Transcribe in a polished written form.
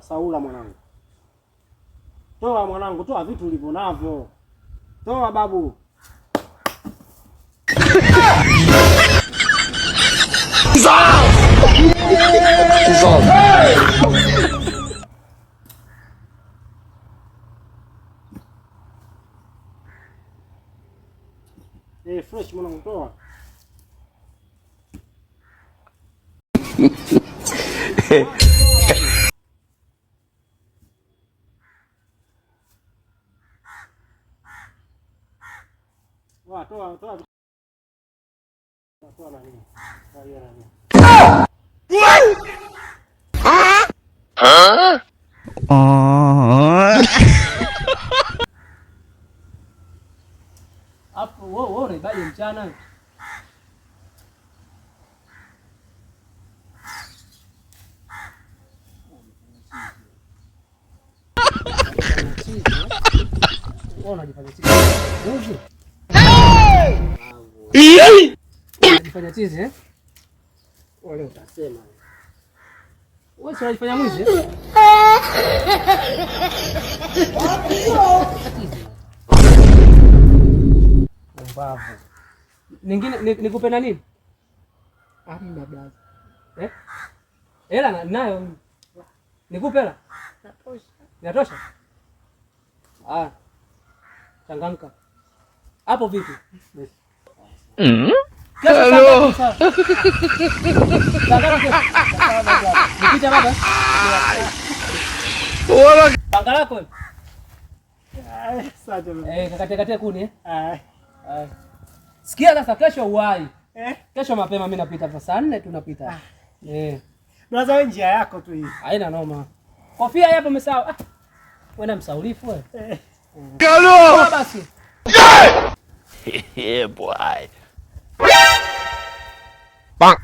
Saula mwanangu. Toa mwanangu, toa vitu ulivyo navyo. Toa babu. Fresh mwanangu, toa. Toa nani? Toa nani? Hapo wewe unaibaje mchana? Unajifanya chizi. Unajifanya chizi eh? Wale utasema. Wewe si unajifanya mwizi eh? Mbavu. Ningine nikupe na nini? Hamna blaza. Eh? Hela nayo. Nikupe hela? Natosha. Natosha? Ah. Changamka. Hapo vipi? Hello. Nikija baba. Wala. Panga lako. Sasa. Kakatia kuni eh? Sikia sasa kesho uwai. Kesho mapema mimi napita saa 4 tunapita. Blaza wewe njia yako tu hii. Haina noma. Kofia hapo umesahau. Wewe na msaulifu wewe. Hello. Basi. Yeah boy. Bang.